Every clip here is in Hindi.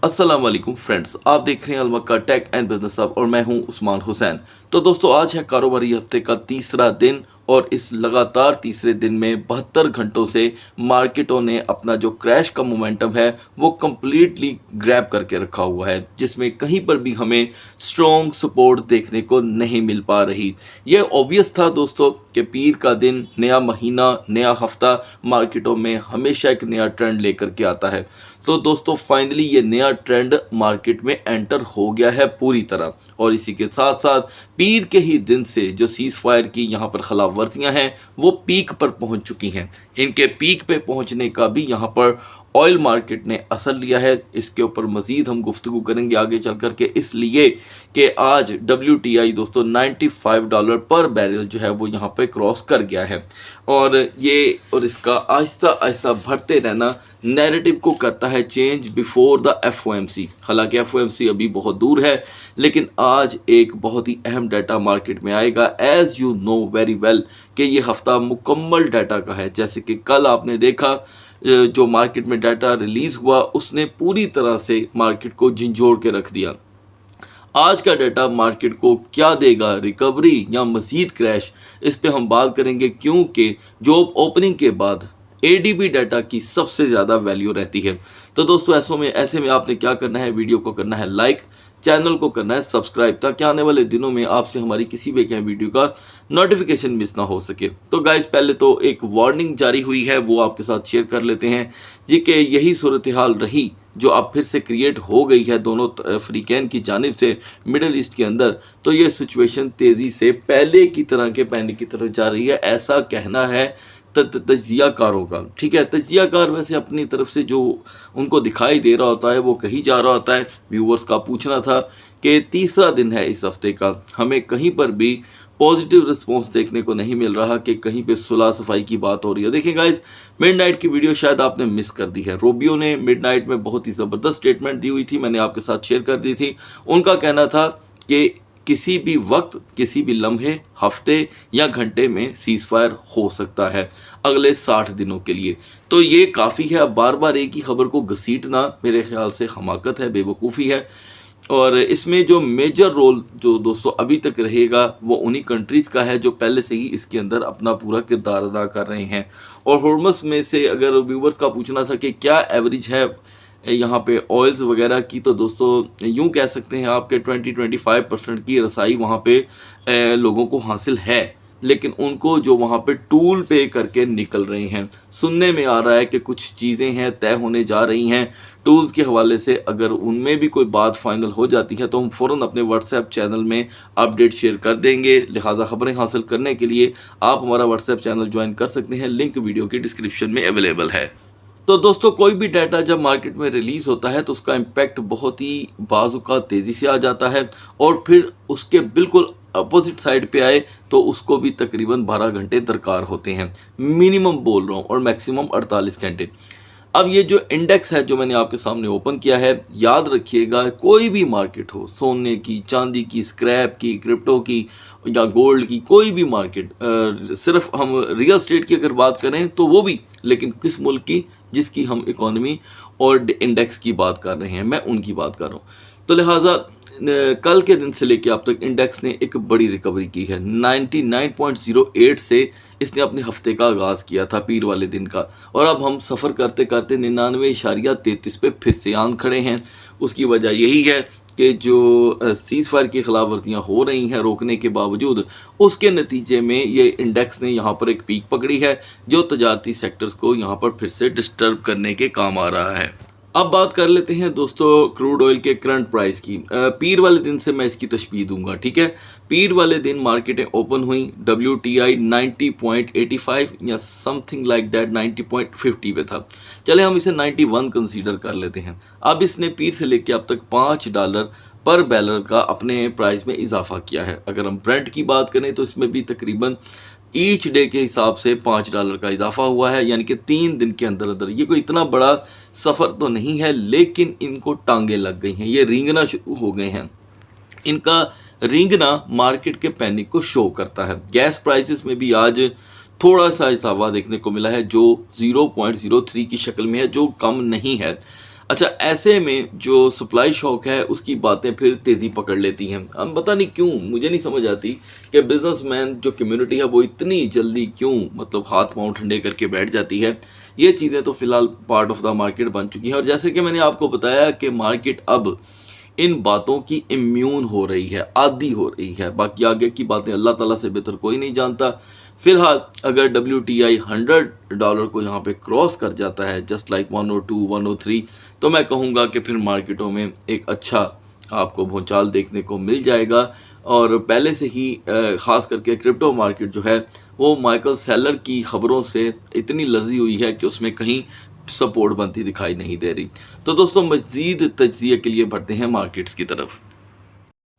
अस्सलाम वालेकुम फ्रेंड्स, आप देख रहे हैं अलमक्का टेक एंड बिजनेस हब और मैं हूं उस्मान हुसैन। तो दोस्तों, आज है कारोबारी हफ्ते का तीसरा दिन और इस लगातार तीसरे दिन में 72 घंटों से मार्केटों ने अपना जो क्रैश का मोमेंटम है वो कंप्लीटली ग्रैब करके रखा हुआ है, जिसमें कहीं पर भी हमें स्ट्रॉन्ग सपोर्ट देखने को नहीं मिल पा रही। ये ऑब्वियस था दोस्तों कि पीर का दिन, नया महीना, नया हफ्ता मार्केटों में हमेशा एक नया ट्रेंड लेकर के आता है। तो दोस्तों, फाइनली ये नया ट्रेंड मार्केट में एंटर हो गया है पूरी तरह, और इसी के साथ साथ पीर के ही दिन से जो सीज फायर की यहाँ पर खिलाफ वर्जियाँ हैं वो पीक पर पहुँच चुकी हैं। इनके पीक पे पहुँचने का भी यहाँ पर ऑयल मार्केट ने असर लिया है। इसके ऊपर मज़ीद हम गुफ्तगू करेंगे आगे चल कर के, इसलिए कि आज WTI दोस्तों $95 पर बैरल जो है वो यहाँ पे क्रॉस कर गया है, और इसका आहिस्ता आहिस्ता बढ़ते रहना नैरेटिव को करता है चेंज बिफोर द FOMC। हालांकि FOMC अभी बहुत दूर है, लेकिन आज एक बहुत ही अहम डाटा मार्केट में आएगा, as you know very well कि ये हफ्ता मुकम्मल डाटा का है। जैसे कि कल आपने देखा जो मार्केट में डाटा रिलीज़ हुआ उसने पूरी तरह से मार्केट को झंझोड़ के रख दिया। आज का डाटा मार्केट को क्या देगा, रिकवरी या मज़ीद क्रैश, इस पे हम बात करेंगे, क्योंकि जॉब ओपनिंग के बाद ADP डाटा की सबसे ज़्यादा वैल्यू रहती है। तो दोस्तों, ऐसे में आपने क्या करना है, वीडियो को करना है लाइक, चैनल को करना है सब्सक्राइब, ताकि आने वाले दिनों में आपसे हमारी किसी भी वीडियो का नोटिफिकेशन मिस ना हो सके। तो गाइस, पहले तो एक वार्निंग जारी हुई है वो आपके साथ शेयर कर लेते हैं जी, कि यही सूरत हाल रही जो अब फिर से क्रिएट हो गई है दोनों अफ्रीकन की जानिब से मिडल ईस्ट के अंदर। तो ये सिचुएशन तेज़ी से पहले की तरह के पैनिक की तरफ जा रही है, ऐसा कहना है तज्जियाकारों का। ठीक है, तज्जियाकार वैसे अपनी तरफ से जो उनको दिखाई दे रहा होता है वो कही जा रहा होता है। व्यूवर्स का पूछना था कि तीसरा दिन है इस हफ्ते का, हमें कहीं पर भी पॉजिटिव रिस्पॉन्स देखने को नहीं मिल रहा कि कहीं पे सुलह सफाई की बात हो रही है। देखिए गाइस, मिडनाइट की वीडियो शायद आपने मिस कर दी है। रोबियो ने मिडनाइट में बहुत ही ज़बरदस्त स्टेटमेंट दी हुई थी, मैंने आपके साथ शेयर कर दी थी। उनका कहना था कि किसी भी वक्त, किसी भी लम्हे, हफ्ते या घंटे में सीज फायर हो सकता है अगले 60 दिनों के लिए। तो ये काफ़ी है। अब बार बार एक ही खबर को घसीटना मेरे ख्याल से हमाकत है, बेवकूफ़ी है। और इसमें जो मेजर रोल जो दोस्तों अभी तक रहेगा वो उन्हीं कंट्रीज़ का है जो पहले से ही इसके अंदर अपना पूरा किरदार अदा कर रहे हैं। और हॉर्मस में से अगर व्यूवर्स का पूछना था कि क्या एवरेज है यहाँ पे ऑयल्स वगैरह की, तो दोस्तों यूँ कह सकते हैं आपके 20-25% की रसाई वहाँ पे लोगों को हासिल है, लेकिन उनको जो वहाँ पे टूल पे करके निकल रहे हैं। सुनने में आ रहा है कि कुछ चीज़ें हैं तय होने जा रही हैं टूल्स के हवाले से। अगर उनमें भी कोई बात फाइनल हो जाती है तो हम फ़ौरन अपने व्हाट्सएप चैनल में अपडेट शेयर कर देंगे। लिहाजा खबरें हासिल करने के लिए आप हमारा व्हाट्सएप चैनल ज्वाइन कर सकते हैं, लिंक वीडियो की डिस्क्रिप्शन में अवेलेबल है। तो दोस्तों, कोई भी डाटा जब मार्केट में रिलीज़ होता है तो उसका इम्पैक्ट बहुत ही बाजुका तेज़ी से आ जाता है, और फिर उसके बिल्कुल अपोजिट साइड पे आए तो उसको भी तकरीबन 12 घंटे दरकार होते हैं, मिनिमम बोल रहा हूँ, और मैक्सिमम 48 घंटे। अब ये जो इंडेक्स है जो मैंने आपके सामने ओपन किया है, याद रखिएगा कोई भी मार्केट हो, सोने की, चांदी की, स्क्रैप की, क्रिप्टो की या गोल्ड की, कोई भी मार्केट, सिर्फ हम रियल एस्टेट की अगर बात करें तो वो भी, लेकिन किस मुल्क की, जिसकी हम इकोनॉमी और इंडेक्स की बात कर रहे हैं, मैं उनकी बात कर रहा हूँ। तो लिहाजा कल के दिन से लेकर अब तक इंडेक्स ने एक बड़ी रिकवरी की है। 99.08 से इसने अपने हफ्ते का आगाज़ किया था पीर वाले दिन का, और अब हम सफ़र करते करते 99.33 पे फिर से आन खड़े हैं। उसकी वजह यही है कि जो सीज़ फायर की खिलाफ वर्जियाँ हो रही हैं रोकने के बावजूद, उसके नतीजे में ये इंडेक्स ने यहाँ पर एक पीक पकड़ी है जो तजारती सेक्टर्स को यहाँ पर फिर से डिस्टर्ब करने के काम आ रहा है। अब बात कर लेते हैं दोस्तों क्रूड ऑयल के करंट प्राइस की। पीर वाले दिन से मैं इसकी तशबीह दूंगा, ठीक है। पीर वाले दिन मार्केटें ओपन हुई, WTI 90.85 या समथिंग लाइक दैट 90.50 पे था। चले हम इसे 91 कंसीडर कर लेते हैं। अब इसने पीर से लेके अब तक $5 पर बैरल का अपने प्राइस में इजाफा किया है। अगर हम ब्रेंट की बात करें तो इसमें भी तकरीबन ईच डे के हिसाब से $5 का इजाफा हुआ है, यानी कि 3 दिन के अंदर अंदर। ये कोई इतना बड़ा सफ़र तो नहीं है, लेकिन इनको टांगे लग गई हैं, ये रेंगना शुरू हो गए हैं। इनका रेंगना मार्केट के पैनिक को शो करता है। गैस प्राइसेस में भी आज थोड़ा सा इजाफा देखने को मिला है जो 0.03 की शक्ल में है, जो कम नहीं है। अच्छा, ऐसे में जो सप्लाई शॉक है उसकी बातें फिर तेज़ी पकड़ लेती हैं। हम पता नहीं क्यों, मुझे नहीं समझ आती कि बिजनेसमैन जो कम्युनिटी है वो इतनी जल्दी क्यों मतलब हाथ पांव ठंडे करके बैठ जाती है। ये चीज़ें तो फिलहाल पार्ट ऑफ द मार्केट बन चुकी हैं और जैसे कि मैंने आपको बताया कि मार्केट अब इन बातों की इम्यून हो रही है, आदी हो रही है। बाकी आगे की बातें अल्लाह ताला से बेहतर कोई नहीं जानता। फिलहाल अगर WTI $100 को यहाँ पे क्रॉस कर जाता है जस्ट लाइक 102 103, तो मैं कहूँगा कि फिर मार्केटों में एक अच्छा आपको भूचाल देखने को मिल जाएगा। और पहले से ही ख़ास करके क्रिप्टो मार्केट जो है वो माइकल सेलर की ख़बरों से इतनी लर्जी हुई है कि उसमें कहीं सपोर्ट बनती दिखाई नहीं दे रही। तो दोस्तों, मज़ीद तज्ज़िये के लिए बढ़ते हैं मार्केट्स की तरफ।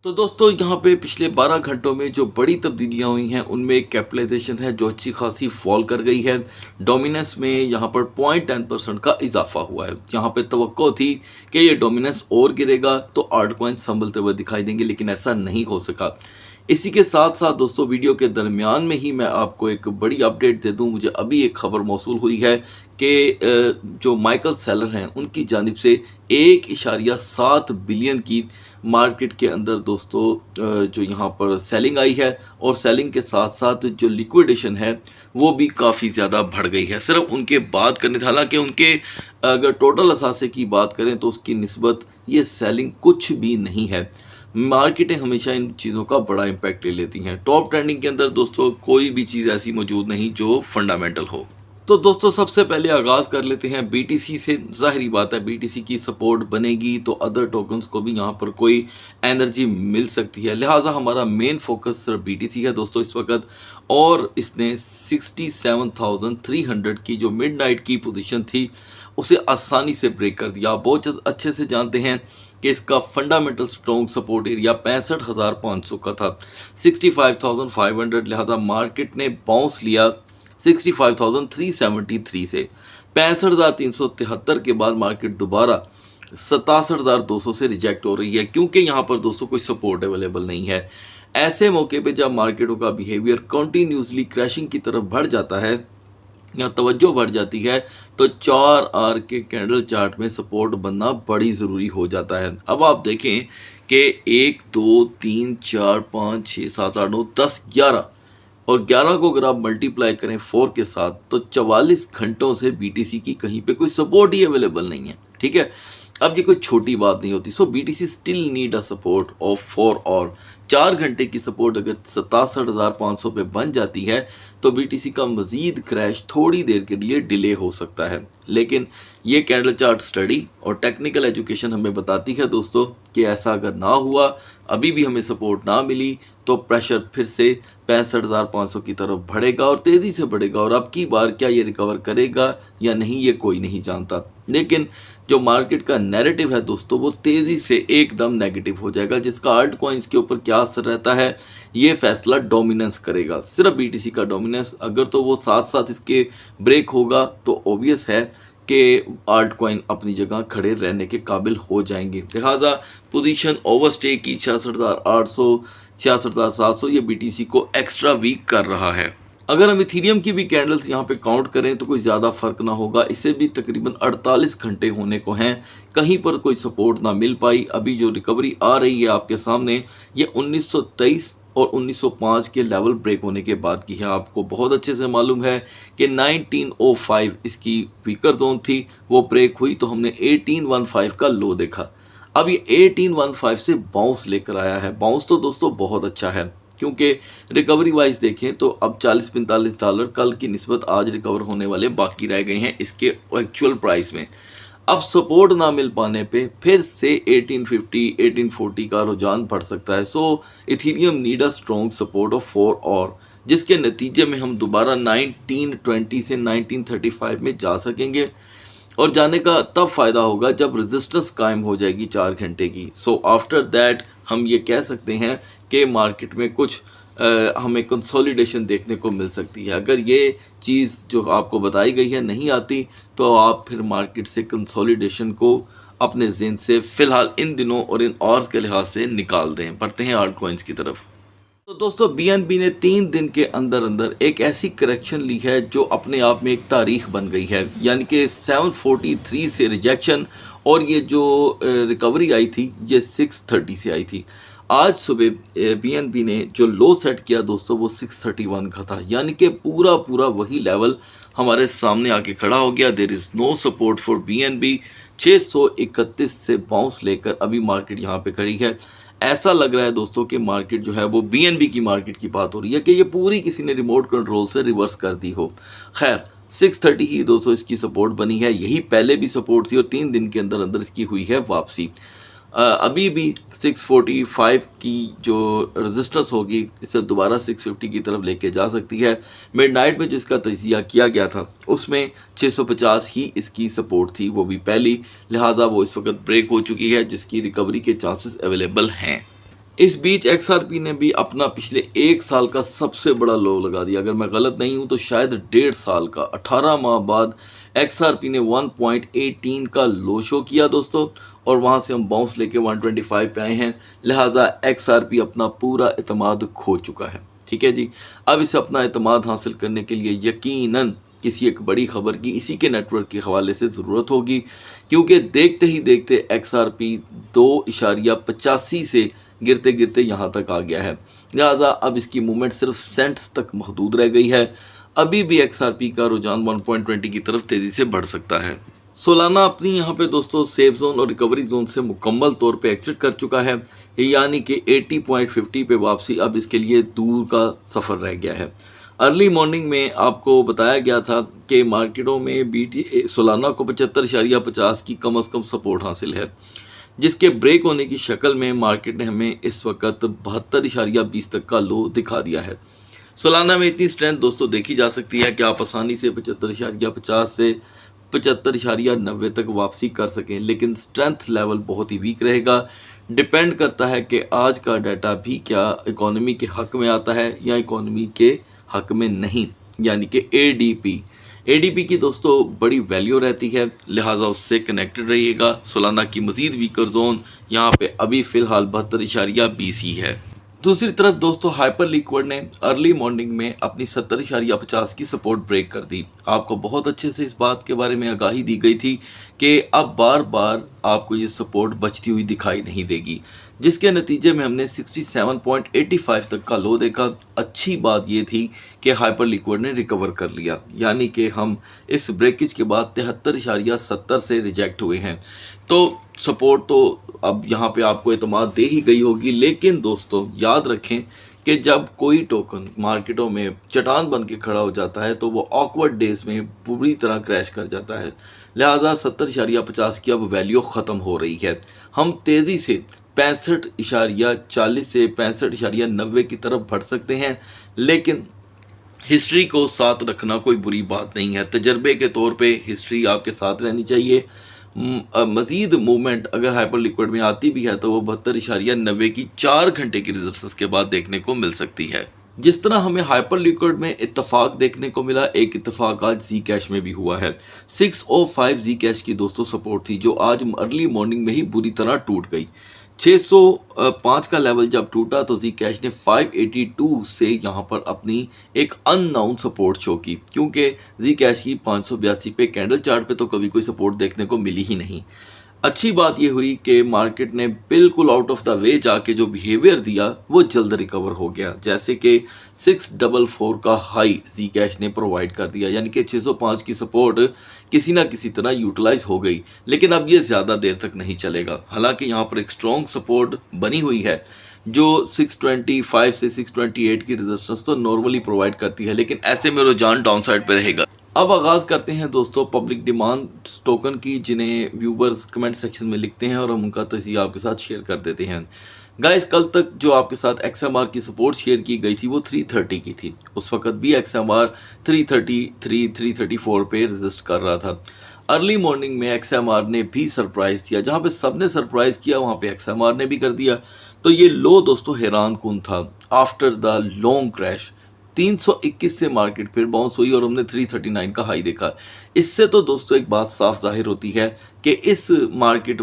तो दोस्तों, यहाँ पे पिछले 12 घंटों में जो बड़ी तब्दीलियाँ हुई हैं उनमें एक कैपिटलाइजेशन है जो अच्छी खासी फॉल कर गई है। डोमिनेंस में यहाँ पर 0.10% का इजाफा हुआ है। यहाँ पे तवक्को थी कि ये डोमिनेंस और गिरेगा तो आल्ट कॉइन संभलते हुए दिखाई देंगे, लेकिन ऐसा नहीं हो सका। इसी के साथ साथ दोस्तों, वीडियो के दरमियान में ही मैं आपको एक बड़ी अपडेट दे दूं। मुझे अभी एक खबर मौसूल हुई है कि जो माइकल सेलर हैं उनकी जानिब से 1.7 बिलियन की मार्केट के अंदर दोस्तों जो यहाँ पर सेलिंग आई है और सेलिंग के साथ साथ जो लिक्विडेशन है वो भी काफ़ी ज़्यादा बढ़ गई है। सिर्फ उनके बात करने, हालांकि उनके अगर टोटल असासे की बात करें तो उसकी निस्बत ये सेलिंग कुछ भी नहीं है। मार्केटें हमेशा इन चीज़ों का बड़ा इम्पैक्ट ले लेती हैं। टॉप ट्रेंडिंग के अंदर दोस्तों कोई भी चीज़ ऐसी मौजूद नहीं जो फंडामेंटल हो। तो दोस्तों, सबसे पहले आगाज़ कर लेते हैं BTC से। ज़ाहिरी बात है BTC की सपोर्ट बनेगी तो अदर टोकन्स को भी यहाँ पर कोई एनर्जी मिल सकती है, लिहाजा हमारा मेन फोकस सिर्फ BTC है दोस्तों इस वक्त। और इसने 67,300 की जो मिडनाइट की पोजीशन थी उसे आसानी से ब्रेक कर दिया। आप बहुत अच्छे से जानते हैं कि इसका फंडामेंटल स्ट्रॉन्ग सपोर्ट एरिया 65,500 का था, 65,500, लिहाजा मार्केट ने बाउंस लिया 65,373 से। 65,373 के बाद मार्केट दोबारा 67,200 से रिजेक्ट हो रही है, क्योंकि यहाँ पर दोस्तों कोई सपोर्ट अवेलेबल नहीं है। ऐसे मौके पे जब मार्केटों का बिहेवियर कंटिन्यूसली क्रैशिंग की तरफ बढ़ जाता है या तवज्जो बढ़ जाती है तो 4R के कैंडल चार्ट में सपोर्ट बनना बड़ी ज़रूरी हो जाता है। अब आप देखें कि 1 2 3 4 5 6 7 8 9 10 11 और 11 को अगर आप मल्टीप्लाई करें 4 के साथ तो 44 घंटों से BTC की कहीं पे कोई सपोर्ट ही अवेलेबल नहीं है। ठीक है, अब ये कोई छोटी बात नहीं होती। सो BTC still need a support of 4 और 4 घंटे की सपोर्ट अगर 67,500 पे बन जाती है तो BTC का मज़ीद क्रैश थोड़ी देर के लिए डिले हो सकता है। लेकिन ये कैंडल चार्ट स्टडी और टेक्निकल एजुकेशन हमें बताती है दोस्तों कि ऐसा अगर ना हुआ, अभी भी हमें सपोर्ट ना मिली, तो प्रेशर फिर से 65,500 की तरफ बढ़ेगा और तेज़ी से बढ़ेगा। और अब की बार क्या ये रिकवर करेगा या नहीं ये कोई नहीं जानता, लेकिन जो मार्केट का नैरेटिव है दोस्तों वो तेज़ी से एकदम नेगेटिव हो जाएगा, जिसका आल्ट कॉइन्स के ऊपर क्या असर रहता है ये फैसला डोमिनेंस करेगा। सिर्फ BTC का डोमिनेंस अगर तो वो साथ साथ इसके ब्रेक होगा तो ऑब्वियस है कि आल्ट कॉइन अपनी जगह खड़े रहने के काबिल हो जाएंगे। लिहाजा पोजीशन ओवरस्टे की 66,800 66,700 ये BTC को एक्स्ट्रा वीक कर रहा है। अगर हम इथीरियम की भी कैंडल्स यहाँ पे काउंट करें तो कोई ज़्यादा फर्क ना होगा। इसे भी तकरीबन 48 घंटे होने को हैं, कहीं पर कोई सपोर्ट ना मिल पाई। अभी जो रिकवरी आ रही है आपके सामने ये 1923 और 1905 के लेवल ब्रेक होने के बाद की है। आपको बहुत अच्छे से मालूम है कि 1905 इसकी वीकर जोन थी, वो ब्रेक हुई तो हमने 1815 का लो देखा। अब ये 1815 से बाउंस लेकर आया है। बाउंस तो दोस्तों बहुत अच्छा है, क्योंकि रिकवरी वाइज देखें तो अब $40-45 कल की निस्बत आज रिकवर होने वाले बाकी रह गए हैं इसके एक्चुअल प्राइस में। अब सपोर्ट ना मिल पाने पे फिर से 1850 1840 का रुझान बढ़ सकता है। So Ethereum need a strong support of 4 और जिसके नतीजे में हम दोबारा 1920 से 1935 में जा सकेंगे और जाने का तब फ़ायदा होगा जब रेजिस्टेंस कायम हो जाएगी 4 घंटे की। सो आफ्टर दैट हम ये कह सकते हैं कि मार्केट में कुछ हमें कंसोलिडेशन देखने को मिल सकती है। अगर ये चीज़ जो आपको बताई गई है नहीं आती तो आप फिर मार्केट से कंसोलिडेशन को अपने ज़हन से फ़िलहाल इन दिनों और इन आवर्स के लिहाज से निकाल दें। बढ़ते हैं आल्ट कॉइन्स की तरफ। तो दोस्तों, BNB ने 3 दिन के अंदर अंदर एक ऐसी करेक्शन ली है जो अपने आप में एक तारीख बन गई है, यानी कि 743 से रिजेक्शन और ये जो रिकवरी आई थी ये 630 से आई थी। आज सुबह बीएनबी ने जो लो सेट किया दोस्तों वो 631 का था, यानी कि पूरा पूरा वही लेवल हमारे सामने आके खड़ा हो गया। There is no support for BNB. 631 से बाउंस लेकर अभी मार्केट यहाँ पे खड़ी है। ऐसा लग रहा है दोस्तों कि मार्केट जो है वो बीएनबी की मार्केट की बात हो रही है कि ये पूरी किसी ने रिमोट कंट्रोल से रिवर्स कर दी हो। खैर 630 ही दोस्तों इसकी सपोर्ट बनी है, यही पहले भी सपोर्ट थी और 3 दिन के अंदर अंदर इसकी हुई है वापसी। अभी भी 645 की जो रेजिस्टेंस होगी इसे दोबारा 650 की तरफ लेके जा सकती है। मिडनाइट में जिसका तजिया किया गया था उसमें 650 ही इसकी सपोर्ट थी, वो भी पहली, लिहाजा वो इस वक्त ब्रेक हो चुकी है जिसकी रिकवरी के चांसेस अवेलेबल हैं। इस बीच एक्सआरपी ने भी अपना पिछले 1 साल का सबसे बड़ा लो लगा दिया। अगर मैं गलत नहीं हूं तो शायद 1.5 साल का, 18 माह बाद एक्सआरपी ने 1.18 का लो शो किया दोस्तों, और वहां से हम बाउंस लेके 125 पे आए हैं। लिहाजा एक्सआरपी अपना पूरा एतमाद खो चुका है। ठीक है जी, अब इसे अपना एतमाद हासिल करने के लिए यकीनन किसी एक बड़ी खबर की इसी के नेटवर्क के हवाले से ज़रूरत होगी, क्योंकि देखते ही देखते एक्सआरपी 2.85 से गिरते गिरते यहाँ तक आ गया है। लिहाजा अब इसकी मूवमेंट सिर्फ सेंट्स तक महदूद रह गई है। अभी भी एक्सआरपी का रुझान 1.20 की तरफ तेज़ी से बढ़ सकता है। सोलाना अपनी यहाँ पे दोस्तों सेफ जोन और रिकवरी जोन से मुकम्मल तौर पे एग्जिट कर चुका है, यानी कि 80.50 पे वापसी अब इसके लिए दूर का सफ़र रह गया है। अर्ली मॉर्निंग में आपको बताया गया था कि मार्केटों में बीटी सोलाना को 75.50 की कम से कम सपोर्ट हासिल है, जिसके ब्रेक होने की शक्ल में मार्केट ने हमें इस वक्त 72.20 तक का लो दिखा दिया है। सोलाना में इतनी स्ट्रेंथ दोस्तों देखी जा सकती है कि आप आसानी से 75.50 से 75.90 तक वापसी कर सकें, लेकिन स्ट्रेंथ लेवल बहुत ही वीक रहेगा। डिपेंड करता है कि आज का डाटा भी क्या इकोनॉमी के हक में आता है या इकोनॉमी के हक में नहीं, यानी कि एडीपी की दोस्तों बड़ी वैल्यू रहती है, लिहाजा उससे कनेक्टेड रहिएगा। सोलाना की मजीद वीकर जोन यहाँ पे अभी फ़िलहाल 72.20 ही है। दूसरी तरफ दोस्तों हाइपर लिक्विड ने अर्ली मॉर्निंग में अपनी 70.50 की सपोर्ट ब्रेक कर दी। आपको बहुत अच्छे से इस बात के बारे में आगाही दी गई थी कि अब बार बार आपको ये सपोर्ट बचती हुई दिखाई नहीं देगी, जिसके नतीजे में हमने 67.85 तक का लो देखा। अच्छी बात ये थी कि हाइपर लिक्विड ने रिकवर कर लिया, यानी कि हम इस ब्रेकेज के बाद 73.70 से रिजेक्ट हुए हैं। तो सपोर्ट तो अब यहाँ पे आपको एतमाद दे ही गई होगी, लेकिन दोस्तों याद रखें कि जब कोई टोकन मार्केटों में चट्टान बन के खड़ा हो जाता है तो वो ऑकवर्ड डेज में पूरी तरह क्रैश कर जाता है। लिहाजा 70.50 की अब वैल्यू ख़त्म हो रही है। हम तेज़ी से 65.40 से 65.90 की तरफ बढ़ सकते हैं, लेकिन हिस्ट्री को साथ रखना कोई बुरी बात नहीं है। तजर्बे के तौर पे हिस्ट्री आपके साथ रहनी चाहिए। मज़ीद मूवमेंट अगर हाइपर लिक्विड में आती भी है तो वो 72.90 की 4 घंटे की रेजिस्टेंस के बाद देखने को मिल सकती है। जिस तरह हमें हाइपर लिक्विड में इत्तेफाक देखने को मिला, एक इत्तेफाक आज जी कैश में भी हुआ है। 605 जी कैश की दोस्तों सपोर्ट थी जो आज अर्ली मॉर्निंग में ही बुरी तरह टूट गई। 605 का लेवल जब टूटा तो जी कैश ने 582 से यहाँ पर अपनी एक अननाउन सपोर्ट शो की, क्योंकि जी कैश की 582 पे कैंडल चार्ट पे तो कभी कोई सपोर्ट देखने को मिली ही नहीं। अच्छी बात यह हुई कि मार्केट ने बिल्कुल आउट ऑफ द वे जाके जो बिहेवियर दिया वो जल्द रिकवर हो गया, जैसे कि 644 का हाई जी कैश ने प्रोवाइड कर दिया, यानी कि 605 की सपोर्ट किसी ना किसी तरह यूटिलाइज हो गई। लेकिन अब ये ज़्यादा देर तक नहीं चलेगा। हालांकि यहाँ पर एक स्ट्रॉन्ग सपोर्ट बनी हुई है जो 625 से 628 की रेजिस्टेंस तो नॉर्मली प्रोवाइड करती है, लेकिन ऐसे में रुझान डाउन साइड पर रहेगा। अब आगाज़ करते हैं दोस्तों पब्लिक डिमांड टोकन की, जिन्हें व्यूवर्स कमेंट सेक्शन में लिखते हैं और हम उनका तजिया आपके साथ शेयर कर देते हैं। गाइस, कल तक जो आपके साथ XMR की सपोर्ट शेयर की गई थी वो 330 की थी। उस वक्त भी XMR 333 334 पे रेजिस्ट कर रहा था। अर्ली मॉर्निंग में XMR ने भी सरप्राइज़ दिया, जहाँ पे सबने सरप्राइज़ किया वहाँ पे XMR ने भी कर दिया। तो ये लो दोस्तों हैरान कुन था। आफ्टर द लॉन्ग क्रैश 321 से मार्केट फिर बाउंस हुई और हमने 339 का हाई देखा। इससे तो दोस्तों एक बात साफ जाहिर होती है कि इस मार्केट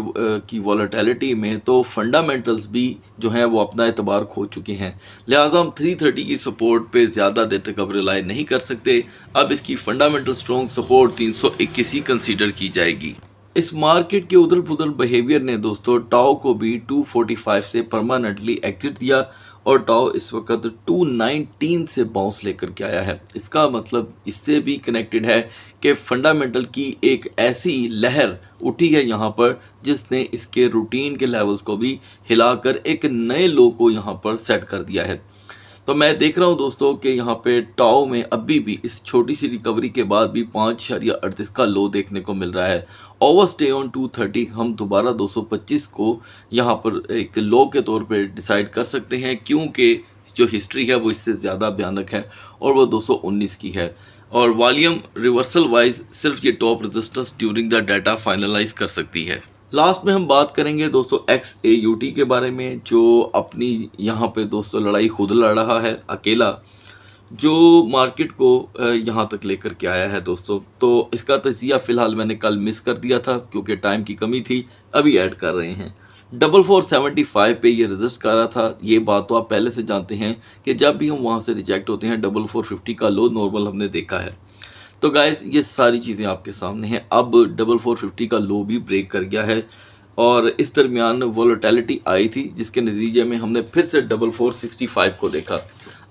की वॉलेटिलिटी में तो फंडामेंटल्स भी जो हैं वो अपना एतबार खो चुके हैं। लिहाजा हम 330 की सपोर्ट पे ज़्यादा देर तक अब रिलाई नहीं कर सकते। अब इसकी फंडामेंटल स्ट्रॉन्ग सपोर्ट 321 ही कंसीडर की जाएगी। इस मार्केट के उधल पुधल बिहेवियर ने दोस्तों टाओ को भी 245 से परमानेंटली एग्जिट दिया और टाओ इस वक्त 219 से बाउंस लेकर के आया है। इसका मतलब इससे भी कनेक्टेड है कि फंडामेंटल की एक ऐसी लहर उठी है यहाँ पर जिसने इसके रूटीन के लेवल्स को भी हिलाकर एक नए लो को यहाँ पर सेट कर दिया है। तो मैं देख रहा हूँ दोस्तों कि यहाँ पे टाओ में अभी भी इस छोटी सी रिकवरी के बाद भी 5.38 का लो देखने को मिल रहा है। ओवर स्टे ऑन 230 हम दोबारा 225 को यहाँ पर एक लो के तौर पे डिसाइड कर सकते हैं, क्योंकि जो हिस्ट्री है वो इससे ज़्यादा भयानक है और वो 219 की है। और वॉल्यूम रिवर्सल वाइज सिर्फ ये top resistance during the data finalize कर सकती है। लास्ट में हम बात करेंगे दोस्तों XAUT के बारे में, जो अपनी यहाँ पे दोस्तों लड़ाई खुद लड़ रहा है अकेला, जो मार्केट को यहाँ तक लेकर के आया है दोस्तों। तो इसका तजिया फ़िलहाल मैंने कल मिस कर दिया था क्योंकि टाइम की कमी थी, अभी ऐड कर रहे हैं। 4475 पे ये रजिस्ट कर रहा था। ये बात तो आप पहले से जानते हैं कि जब भी हम वहाँ से रिजेक्ट होते हैं 4450 का लो नॉर्मल हमने देखा है। तो गाइस ये सारी चीज़ें आपके सामने हैं। अब 4450 का लो भी ब्रेक कर गया है और इस दरमियान वोलेटिलिटी आई थी जिसके नतीजे में हमने फिर से 4465 को देखा।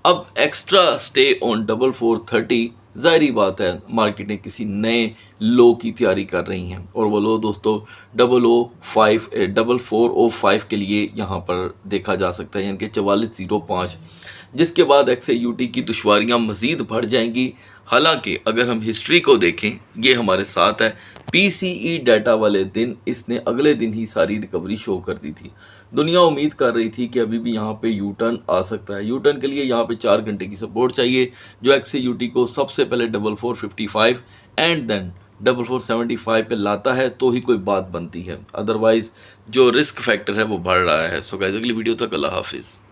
अब एक्स्ट्रा स्टे ऑन 4430, ज़ाहिरी बात है मार्केट ने किसी नए लो की तैयारी कर रही हैं और वो लो दोस्तों 4405 के लिए यहाँ पर देखा जा सकता है, यानी कि 4405, जिसके बाद XAUT की दुश्वारियाँ मज़ीद बढ़ जाएंगी। हालांकि अगर हम हिस्ट्री को देखें, ये हमारे साथ है, PCE डाटा वाले दिन इसने अगले दिन ही सारी रिकवरी शो कर दी थी। दुनिया उम्मीद कर रही थी कि अभी भी यहाँ पे यू टर्न आ सकता है। यू टर्न के लिए यहाँ पे 4 घंटे की सपोर्ट चाहिए, जो XAUT को सबसे पहले 4455 एंड देन 4475 पे लाता है तो ही कोई बात बनती है, अदरवाइज जो रिस्क फैक्टर है वो बढ़ रहा है। सो गाइस अगली वीडियो तक अल्लाह हाफिज़।